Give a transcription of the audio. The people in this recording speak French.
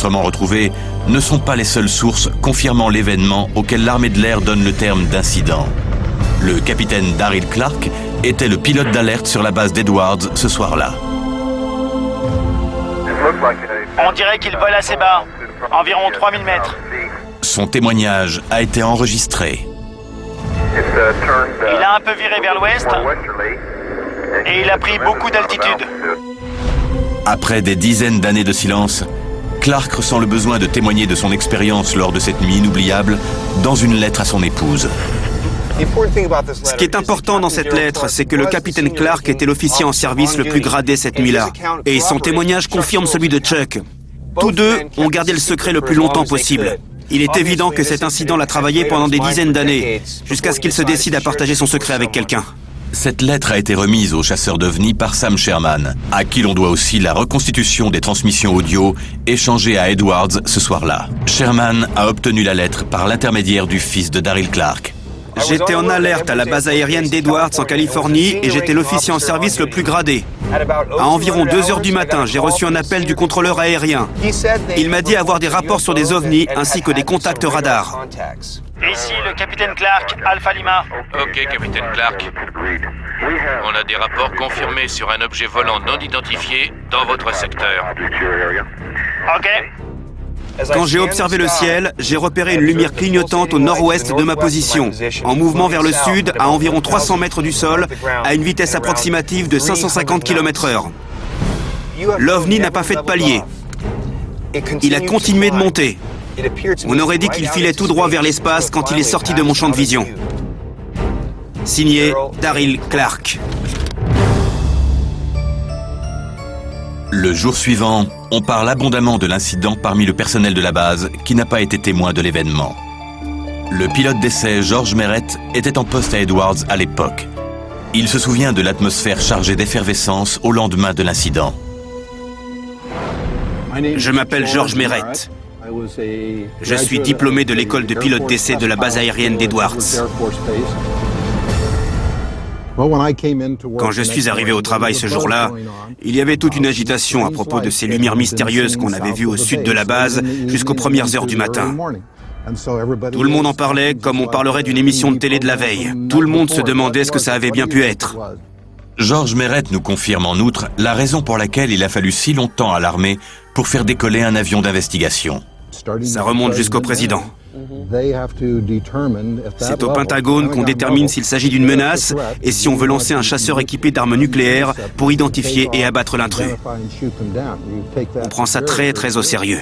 enregistrements retrouvés ne sont pas les seules sources confirmant l'événement auquel l'armée de l'air donne le terme d'incident. Le capitaine Daryl Clark était le pilote d'alerte sur la base d'Edwards ce soir-là. On dirait qu'il vole assez bas, environ 3000 mètres. Son témoignage a été enregistré. Il a un peu viré vers l'ouest et il a pris beaucoup d'altitude. Après des dizaines d'années de silence, Clark ressent le besoin de témoigner de son expérience lors de cette nuit inoubliable dans une lettre à son épouse. Ce qui est important dans cette lettre, c'est que le capitaine Clark était l'officier en service le plus gradé cette nuit-là. Et son témoignage confirme celui de Chuck. Tous deux ont gardé le secret le plus longtemps possible. Il est évident que cet incident l'a travaillé pendant des dizaines d'années, jusqu'à ce qu'il se décide à partager son secret avec quelqu'un. Cette lettre a été remise au chasseur d'OVNI par Sam Sherman, à qui l'on doit aussi la reconstitution des transmissions audio échangées à Edwards ce soir-là. Sherman a obtenu la lettre par l'intermédiaire du fils de Daryl Clark. J'étais en alerte à la base aérienne d'Edwards en Californie et j'étais l'officier en service le plus gradé. À environ 2 h du matin, j'ai reçu un appel du contrôleur aérien. Il m'a dit avoir des rapports sur des ovnis ainsi que des contacts radars. Ici le capitaine Clark, Alpha Lima. Ok, capitaine Clark. On a des rapports confirmés sur un objet volant non identifié dans votre secteur. Ok. Quand j'ai observé le ciel, j'ai repéré une lumière clignotante au nord-ouest de ma position, en mouvement vers le sud, à environ 300 mètres du sol, à une vitesse approximative de 550 km/h. L'OVNI n'a pas fait de palier. Il a continué de monter. On aurait dit qu'il filait tout droit vers l'espace quand il est sorti de mon champ de vision. Signé Daryl Clark. Le jour suivant, on parle abondamment de l'incident parmi le personnel de la base qui n'a pas été témoin de l'événement. Le pilote d'essai George Merritt était en poste à Edwards à l'époque. Il se souvient de l'atmosphère chargée d'effervescence au lendemain de l'incident. Je m'appelle George Merritt. Je suis diplômé de l'école de pilote d'essai de la base aérienne d'Edwards. Quand je suis arrivé au travail ce jour-là, il y avait toute une agitation à propos de ces lumières mystérieuses qu'on avait vues au sud de la base jusqu'aux premières heures du matin. Tout le monde en parlait comme on parlerait d'une émission de télé de la veille. Tout le monde se demandait ce que ça avait bien pu être. George Merritt nous confirme en outre la raison pour laquelle il a fallu si longtemps à l'armée pour faire décoller un avion d'investigation. Ça remonte jusqu'au président. C'est au Pentagone qu'on détermine s'il s'agit d'une menace et si on veut lancer un chasseur équipé d'armes nucléaires pour identifier et abattre l'intrus. On prend ça très au sérieux.